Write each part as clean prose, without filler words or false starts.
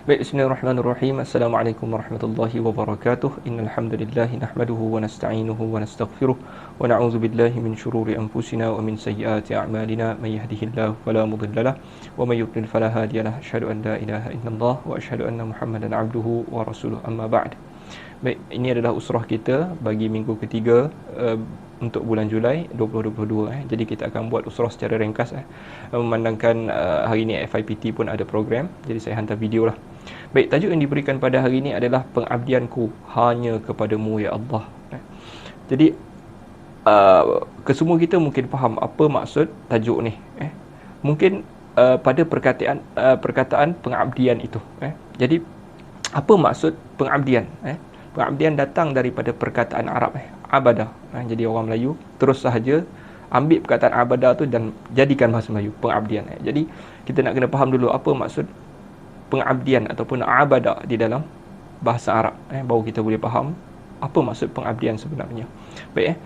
Baik, bismillahirrahmanirrahim. Assalamualaikum warahmatullahi wabarakatuh. Innal hamdalillah nahmaduhu wa nasta'inuhu wa nastaghfiruh wa na'udzu billahi min shururi anfusina wa min sayyiati a'malina. May yahdihillahu fala mudhillalah wa may yudlil fala hadiyalah. Asyhadu an la ilaha illallah wa asyhadu anna Muhammadan 'abduhu wa rasuluh. Amma ba'd. Baik, ini adalah usrah kita bagi minggu ketiga untuk bulan Julai 2022. Jadi kita akan buat usrah secara ringkas memandangkan hari ini FIPT pun ada program. Jadi saya hantar video lah. Baik, tajuk yang diberikan pada hari ini adalah pengabdianku hanya kepadamu ya Allah. Jadi kesemua kita mungkin faham apa maksud tajuk ni. Mungkin pada perkataan pengabdian itu. Jadi apa maksud pengabdian? Pengabdian datang daripada perkataan Arab, abadah. Jadi orang Melayu terus sahaja ambil perkataan abadah tu dan jadikan bahasa Melayu, pengabdian. Jadi kita nak kena faham dulu apa maksud pengabdian ataupun abadah di dalam bahasa Arab, baru kita boleh faham apa maksud pengabdian sebenarnya. Baik,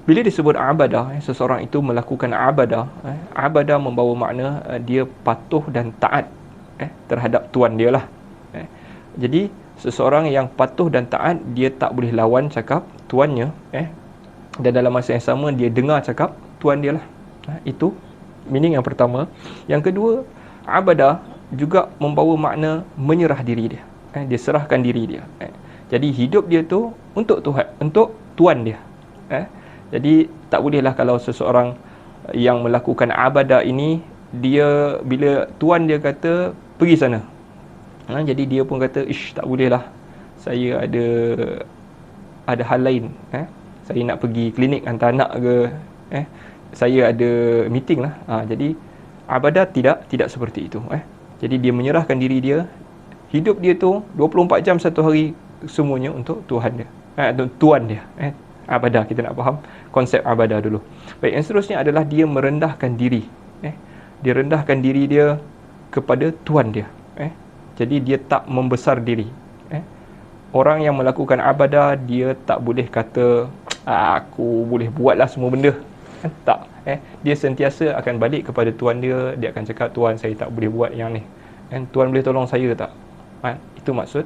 bila disebut abadah, seseorang itu melakukan abadah, abadah membawa makna dia patuh dan taat terhadap tuan dia lah. Jadi seseorang yang patuh dan taat, dia tak boleh lawan cakap tuannya, dan dalam masa yang sama dia dengar cakap tuan dia lah. Itu meaning yang pertama. Yang kedua, abadah juga membawa makna menyerah diri dia. Dia serahkan diri dia. Jadi hidup dia tu untuk Tuhan, untuk tuan dia. Jadi tak bolehlah kalau seseorang yang melakukan abadah ini, dia bila tuan dia kata pergi sana, jadi dia pun kata, tak boleh lah, saya ada hal lain, saya nak pergi klinik hantar anak ke, saya ada meeting lah. Jadi abadah tidak seperti itu. Jadi dia menyerahkan diri dia, hidup dia tu 24 jam satu hari semuanya untuk Tuhan dia, untuk tuan dia. Abadah, kita nak faham konsep abadah dulu. Baik, yang seterusnya adalah dia merendahkan diri. Dia rendahkan diri dia kepada tuan dia. Jadi dia tak membesar diri. Orang yang melakukan abadah, dia tak boleh kata aku boleh buatlah semua benda. Tak. Dia sentiasa akan balik kepada tuan dia. Dia akan cakap, tuan, saya tak boleh buat yang ni. Tuan boleh tolong saya tak? Itu maksud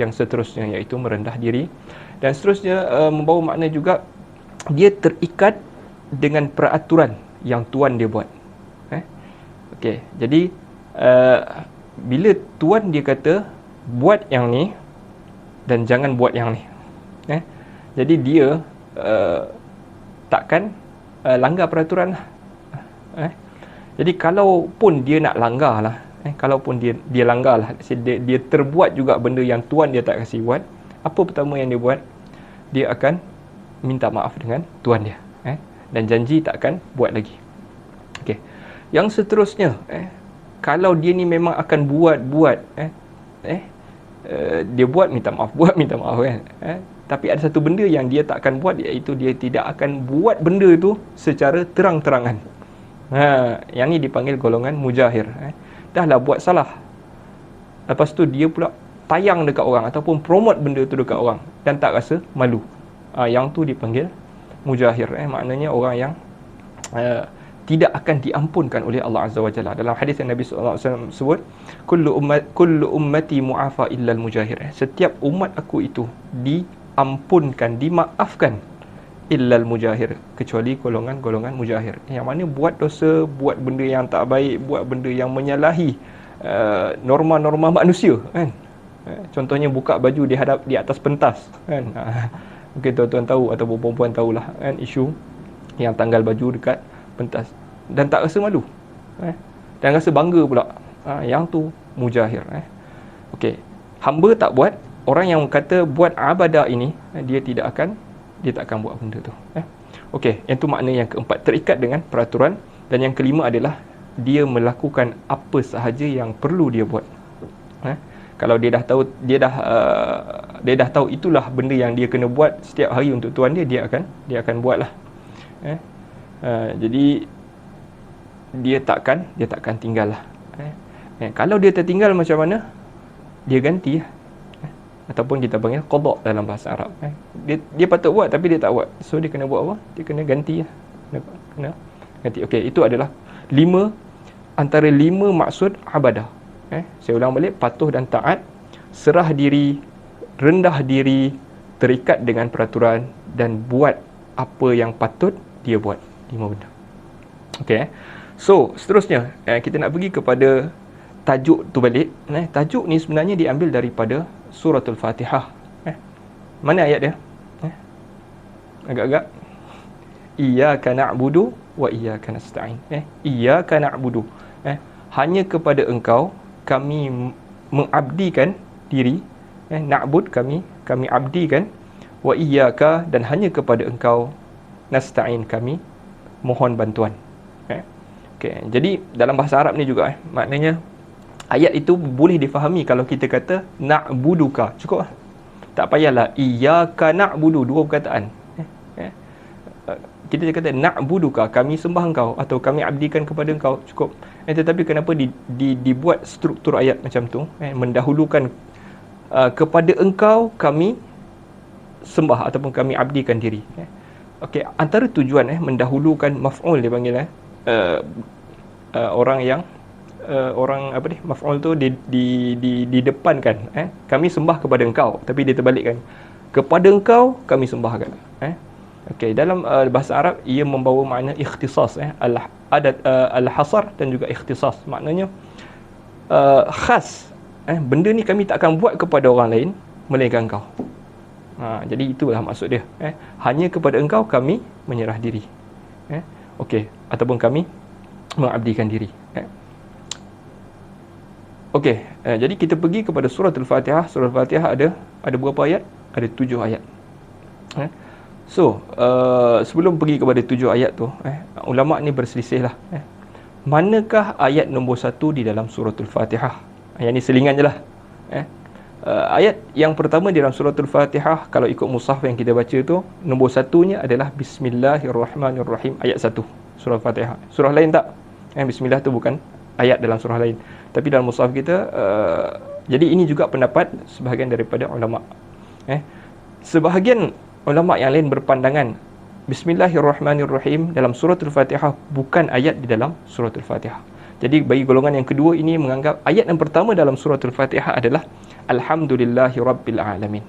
yang seterusnya, iaitu merendah diri. Dan seterusnya membawa makna juga dia terikat dengan peraturan yang tuan dia buat. Okey, jadi bila tuan dia kata buat yang ni dan jangan buat yang ni, jadi dia takkan langgar peraturan lah. Jadi kalaupun dia nak langgar lah, kalaupun dia langgar lah, dia terbuat juga benda yang tuan dia tak kasi buat, apa pertama yang dia buat? Dia akan minta maaf dengan tuan dia, dan janji tak akan buat lagi. Okey, yang seterusnya, kalau dia ni memang akan buat, dia buat minta maaf, kan. Tapi ada satu benda yang dia tak akan buat, iaitu dia tidak akan buat benda itu secara terang-terangan. Yang ni dipanggil golongan mujahir. Dah lah buat salah, lepas tu dia pula tayang dekat orang ataupun promote benda tu dekat orang dan tak rasa malu. Yang tu dipanggil mujahir. Maknanya orang yang tidak akan diampunkan oleh Allah Azza wa Jalla. Dalam hadis yang Nabi SAW sebut, kullu ummati mu'afa illa al-mujahir. Setiap umat aku itu diampunkan, dimaafkan, illa al-mujahir, kecuali golongan-golongan mujahir. Yang mana buat dosa, buat benda yang tak baik, buat benda yang menyalahi norma-norma manusia, kan. Contohnya buka baju di atas pentas, kan. Mungkin tuan-tuan tahu ataupun perempuan tahulah, kan, isu yang tanggal baju dekat pentas dan tak rasa malu, dan rasa bangga pula. Yang tu mujahir. Okey, hamba tak buat. Orang yang kata buat abadah ini, dia tak akan buat benda tu. Okey, yang tu makna yang keempat, terikat dengan peraturan. Dan yang kelima adalah dia melakukan apa sahaja yang perlu dia buat. Kalau dia dah tahu itulah benda yang dia kena buat setiap hari untuk tuan dia, dia akan buatlah. Jadi dia takkan tinggal lah. Kalau dia tertinggal macam mana? Dia ganti lah. Ataupun kita panggil qada dalam bahasa Arab. Dia patut buat tapi dia tak buat, so dia kena buat apa? Dia kena ganti lah. Kena ganti. Okey, itu adalah antara 5 maksud abadah. Saya ulang balik, patuh dan taat, serah diri, rendah diri, terikat dengan peraturan dan buat apa yang patut dia buat. 5 benda. Okey. So, seterusnya kita nak pergi kepada tajuk tu balik. Tajuk ni sebenarnya diambil daripada suratul Fatihah. Mana ayat dia? Agak-agak. Iyyaka na'budu wa iyyaka nasta'in. Iyyaka na'budu. Hanya kepada engkau kami mengabdikan diri. Na'bud, kami abdikan. Wa iyyaka, dan hanya kepada engkau nasta'in, kami mohon bantuan. Okay. Jadi dalam bahasa Arab ni juga maknanya ayat itu boleh difahami kalau kita kata na'buduka, cukup lah. Tak payahlah iyyaka na'budu, dua perkataan. Kita kata na'buduka, kami sembah engkau atau kami abdikan kepada engkau, cukup. Tetapi kenapa dibuat struktur ayat macam tu, mendahulukan kepada engkau kami sembah ataupun kami abdikan diri. Okey, antara tujuan mendahulukan maf'ul dia panggil orang yang orang apa ni, maf'ul tu di depankan. Kami sembah kepada engkau, tapi dia terbalikkan, kepada engkau kami sembahkan. Okey, dalam bahasa Arab ia membawa makna ikhtisas, al-hasar dan juga ikhtisas. Maknanya khas, benda ni kami tak akan buat kepada orang lain melainkan engkau. Jadi itulah maksud dia. Hanya kepada engkau kami menyerah diri. Okey, ataupun kami mengabdikan diri. Okey, jadi kita pergi kepada surah Al-Fatihah. Surah Al-Fatihah ada berapa ayat? Ada 7 ayat. So, sebelum pergi kepada 7 ayat tu, ulama ni berselisih lah. Manakah ayat nombor 1 di dalam surah Al-Fatihah? Yang ni selingan je lah. Ayat yang pertama di dalam surah Al-Fatihah, kalau ikut mushaf yang kita baca tu, nombor 1-nya adalah Bismillahirrahmanirrahim, ayat 1 surah Al-Fatihah. Surah lain tak? Bismillah tu bukan ayat dalam surah lain. Tapi dalam mushaf kita, jadi ini juga pendapat sebahagian daripada ulama. Sebahagian ulama yang lain berpandangan Bismillahirrahmanirrahim dalam surah Al-Fatihah bukan ayat di dalam surah Al-Fatihah. Jadi bagi golongan yang kedua ini menganggap ayat yang pertama dalam surah Al-Fatihah adalah Alhamdulillahirabbil alamin.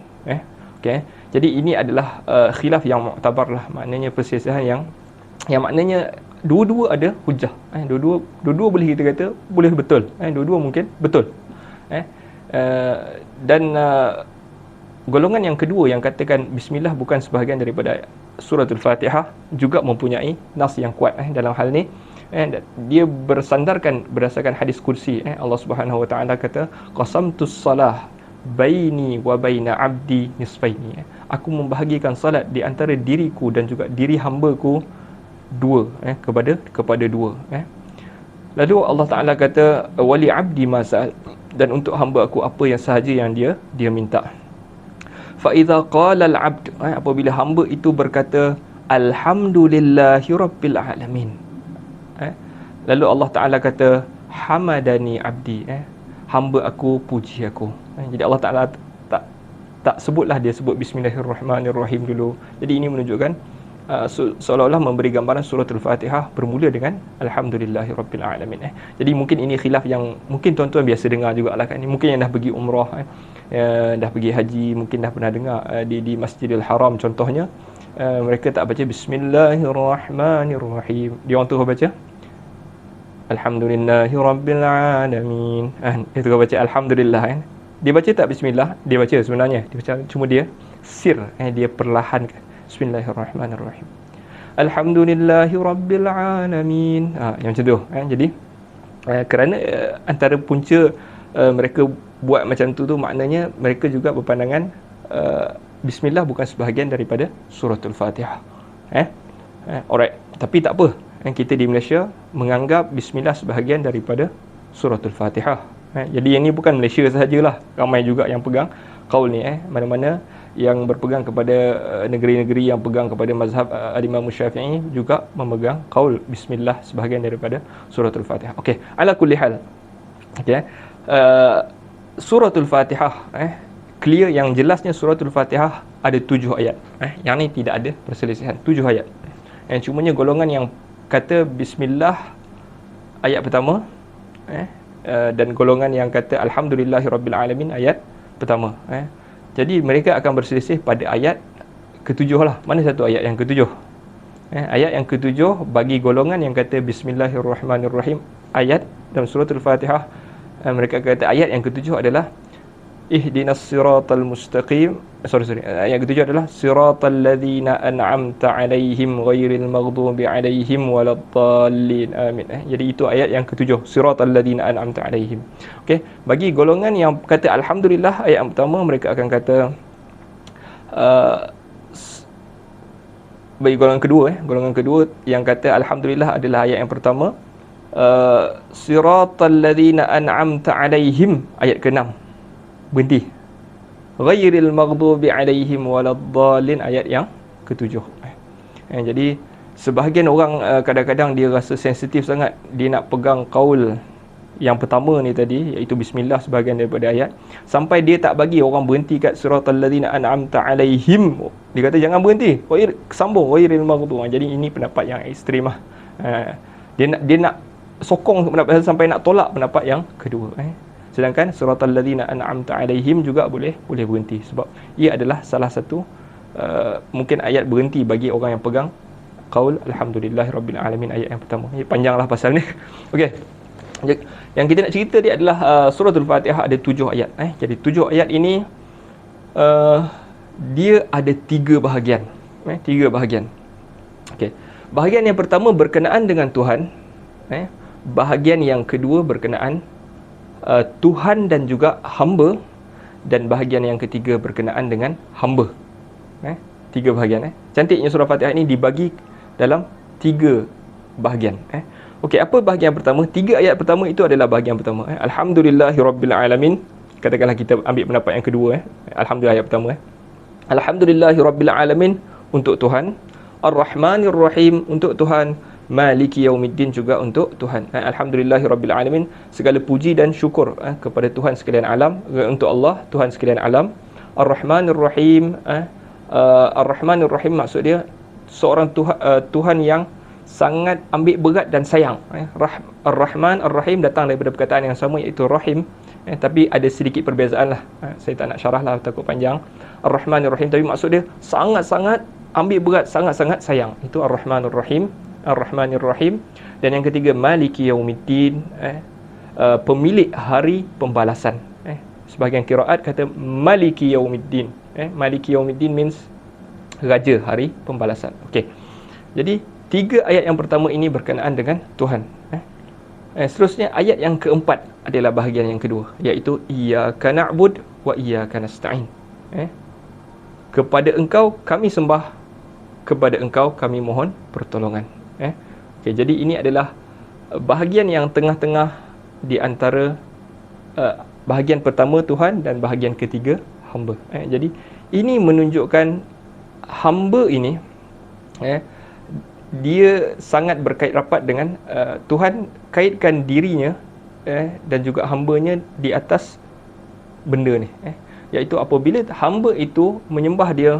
Okey. Jadi ini adalah khilaf yang muktabar lah, maknanya perselisihan yang maknanya dua-dua ada hujah. Dua-dua boleh kita kata boleh betul. Dua-dua mungkin betul. Dan golongan yang kedua yang katakan bismillah bukan sebahagian daripada surah Al-Fatihah juga mempunyai nas yang kuat dalam hal ni. Dia bersandarkan berdasarkan hadis kursi. Allah Subhanahu Wa Taala kata qasamtus salah baini wa baina abdi nisfaini. Aku membahagikan salat di antara diriku dan juga diri hamba-Ku dua, kepada dua. Lalu Allah Taala kata wali abdi masal, dan untuk hamba aku apa yang sahaja yang dia minta. Fa idza qala al-abd, apabila hamba itu berkata alhamdulillahirabbil alamin, lalu Allah Ta'ala kata hamadani abdi, hamba aku puji aku. Jadi Allah Ta'ala tak sebutlah, dia sebut Bismillahirrahmanirrahim dulu. Jadi ini menunjukkan seolah-olah memberi gambaran surah Al-Fatihah bermula dengan Alhamdulillahirabbil alamin. Jadi mungkin ini khilaf yang mungkin tuan-tuan biasa dengar jugalah kan. Mungkin yang dah pergi umrah, dah pergi haji, mungkin dah pernah dengar di Masjidil Haram contohnya, mereka tak baca Bismillahirrahmanirrahim. Dia orang tu baca Alhamdulillahirabbil alamin. Itu kau baca alhamdulillah kan. Dia baca tak bismillah? Dia baca sebenarnya. Dia baca, cuma dia sir, dia perlahankan. Bismillahirrahmanirrahim. Alhamdulillahirabbil alamin. Yang macam tu. Jadi kerana antara punca mereka buat macam tu maknanya mereka juga berpandangan bismillah bukan sebahagian daripada suratul Fatihah. Alright, tapi tak apa. Kita di Malaysia menganggap bismillah sebahagian daripada suratul Fatihah. Jadi yang ni bukan Malaysia sahajalah, ramai juga yang pegang qaul ni. Mana-mana yang berpegang kepada negeri-negeri yang pegang kepada mazhab Imam Syafi'i juga memegang qaul bismillah sebahagian daripada suratul Fatihah. Okey, ala kulli hal. Okey. Suratul Fatihah clear, yang jelasnya suratul Fatihah ada 7 ayat. Yang ni tidak ada perselisihan, 7 ayat. Yang cumanya golongan yang kata bismillah ayat pertama, dan golongan yang kata alhamdulillahirabbil alamin ayat pertama. Jadi mereka akan berselisih pada ayat ketujuh lah. Mana satu ayat yang ketujuh? Ayat yang ketujuh bagi golongan yang kata bismillahirrahmanirrahim ayat dalam surah Al-Fatihah, mereka kata ayat yang ketujuh adalah ihdinas siratal mustaqim. Ayat yang ketujuh adalah siratal ladzina an'amta alaihim ghairil maghdubi alaihim waladdallin amin. Jadi itu ayat yang ketujuh, siratal ladzina an'amta alaihim. Okey, bagi golongan yang kata alhamdulillah ayat yang pertama, mereka akan kata bagi golongan kedua yang kata alhamdulillah adalah ayat yang pertama, siratal ladzina an'amta alaihim ayat ke-6 berhenti, ghairil maghdubi alaihim waladdallin ayat yang ke-7. Jadi sebahagian orang kadang-kadang dia rasa sensitif sangat, dia nak pegang qaul yang pertama ni tadi, iaitu bismillah sebahagian daripada ayat, sampai dia tak bagi orang berhenti kat siratal ladzina an'amta alaihim. Dia kata jangan berhenti, sambung ghairil maghdubi. Jadi ini pendapat yang ekstrim lah. Dia nak sokong pendapat sampai nak tolak pendapat yang kedua. Sedangkan siratal ladzina an'amta alaihim juga boleh berhenti, sebab ia adalah salah satu mungkin ayat berhenti bagi orang yang pegang qaul alhamdulillahirabbil alamin ayat yang pertama. Ini panjanglah pasal ni. Okey. Yang kita nak cerita dia adalah suratul Fatihah ada 7 ayat. Jadi 7 ayat ini dia ada 3 bahagian. 3 bahagian. Okey. Bahagian yang pertama berkenaan dengan Tuhan. Bahagian yang kedua berkenaan Tuhan dan juga hamba, dan bahagian yang ketiga berkenaan dengan hamba. 3 bahagian. Cantiknya surah Fatihah ini dibagi dalam 3 bahagian. Okey, apa bahagian pertama? 3 ayat pertama itu adalah bahagian pertama. Alhamdulillahirabbil alamin. Katakanlah kita ambil pendapat yang kedua. Alhamdulillah ayat pertama. Alhamdulillahirabbil alamin untuk Tuhan. Ar-Rahmanir-Rahim untuk Tuhan. Maliki yaumiddin juga untuk Tuhan. Alhamdulillahirabbil alamin, segala puji dan syukur kepada Tuhan sekalian alam, untuk Allah Tuhan sekalian alam. Ar-Rahmanir Rahim, Ar-Rahmanir Rahim maksud dia seorang Tuhan yang sangat ambil berat dan sayang. Ar-Rahman Ar-Rahim datang daripada perkataan yang sama, iaitu Rahim, tapi ada sedikit perbezaan lah. Saya tak nak syarah lah, takut panjang. Ar-Rahmanir Rahim, tapi maksud dia sangat-sangat ambil berat, sangat-sangat sayang. Itu Ar-Rahmanir Rahim. Ar-Rahmanir Rahim. Dan yang ketiga Maliki yaumiddin, pemilik hari pembalasan. Sebahagian qiraat kata Maliki yaumiddin. Maliki yaumiddin means raja hari pembalasan. Okey. Jadi 3 ayat yang pertama ini berkenaan dengan Tuhan. Seterusnya ayat yang keempat adalah bahagian yang kedua, iaitu iyyaka na'bud wa iyyaka nasta'in. Kepada engkau kami sembah, kepada engkau kami mohon pertolongan. Okey, jadi ini adalah bahagian yang tengah-tengah di antara bahagian pertama Tuhan dan bahagian ketiga hamba. Jadi ini menunjukkan hamba ini dia sangat berkait rapat dengan Tuhan, kaitkan dirinya dan juga hambanya di atas benda ni, iaitu apabila hamba itu menyembah dia,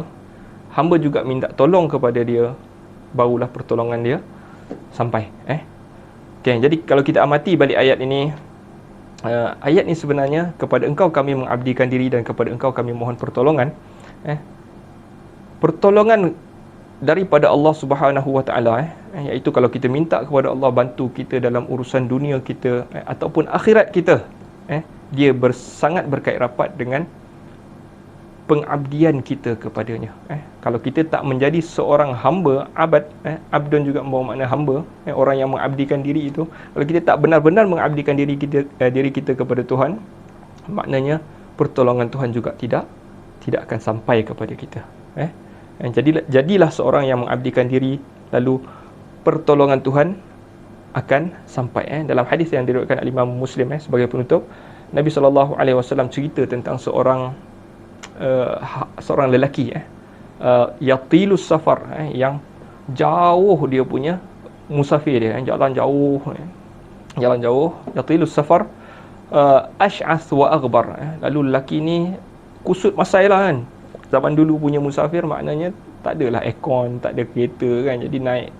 hamba juga minta tolong kepada dia, barulah pertolongan dia sampai. Okay, jadi kalau kita amati balik ayat ini, ayat ni sebenarnya kepada engkau kami mengabdikan diri dan kepada engkau kami mohon pertolongan. Pertolongan daripada Allah Subhanahu Wa Taala, iaitu kalau kita minta kepada Allah bantu kita dalam urusan dunia kita ataupun akhirat kita, dia sangat berkait rapat dengan pengabdian kita kepadanya. Kalau kita tak menjadi seorang hamba, abad, abdun juga membawa makna hamba, orang yang mengabdikan diri itu. Kalau kita tak benar-benar mengabdikan diri kita kepada Tuhan, maknanya pertolongan Tuhan juga tidak akan sampai kepada kita. Jadilah seorang yang mengabdikan diri, lalu pertolongan Tuhan akan sampai. Dalam hadis yang diriwayatkan Imam Muslim sebagai penutup, Nabi SAW cerita tentang seorang lelaki yatilus safar, yang jauh dia punya musafir dia, jalan jauh, yatilus safar, ash'ath wa aghbar. Lalu lelaki ni kusut masai lah kan. Zaman dulu punya musafir maknanya tak adalah aircon, tak ada kereta kan, jadi naik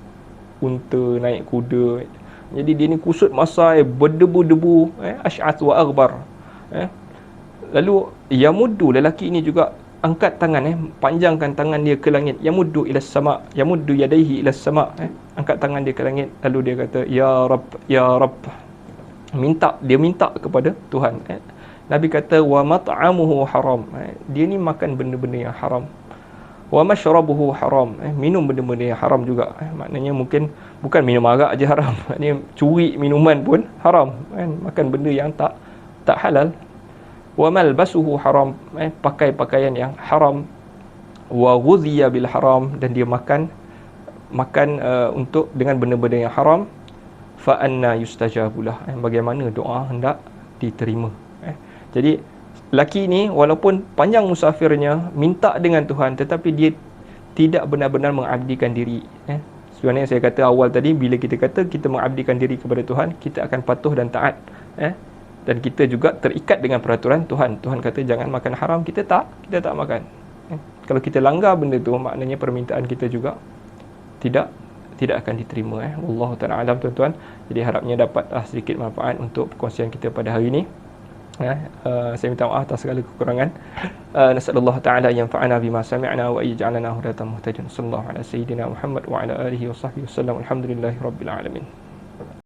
unta, naik kuda, Jadi dia ni kusut masai, berdebu-debu, asy'ath wa aghbar. Lalu yamuddu, lelaki ini juga angkat tangan, panjangkan tangan dia ke langit. Yamuddu ila sama, yamuddu yadayhi ila sama, angkat tangan dia ke langit. Lalu dia kata, ya Rabb, ya Rabb. Dia minta kepada Tuhan. Nabi kata, wa mat'amuhu haram. Dia ni makan benda-benda yang haram. Wa mashrabuhu haram. Minum benda-benda yang haram juga. Maknanya mungkin bukan minum arak je haram. Maknanya curi minuman pun haram. Makan benda yang tak halal. Wa malbasuhu haram. Pakai pakaian yang haram. Wa ghudhiya bil haram. Dan dia makan untuk dengan benda-benda yang haram. Fa anna yustajabulah. Bagaimana doa hendak diterima. Jadi laki ni walaupun panjang musafirnya, minta dengan Tuhan, tetapi dia tidak benar-benar mengabdikan diri. Sebenarnya saya kata awal tadi, bila kita kata kita mengabdikan diri kepada Tuhan, kita akan patuh dan taat. Dan kita juga terikat dengan peraturan Tuhan. Tuhan kata jangan makan haram, kita tak makan. Kalau kita langgar benda tu, maknanya permintaan kita juga tidak akan diterima. Wallahu ta'ala alam, tuan-tuan. Jadi harapnya dapat sedikit manfaat untuk perkongsian kita pada hari ini. Saya minta maaf atas segala kekurangan. Nasallallahu ta'ala yanfa'ana bima sami'na wa yaj'alana hudatan muhtadin. Sallallahu ala sayyidina Muhammad wa ala alihi wa sahbihi wasallam. Alhamdulillahi rabbil alamin.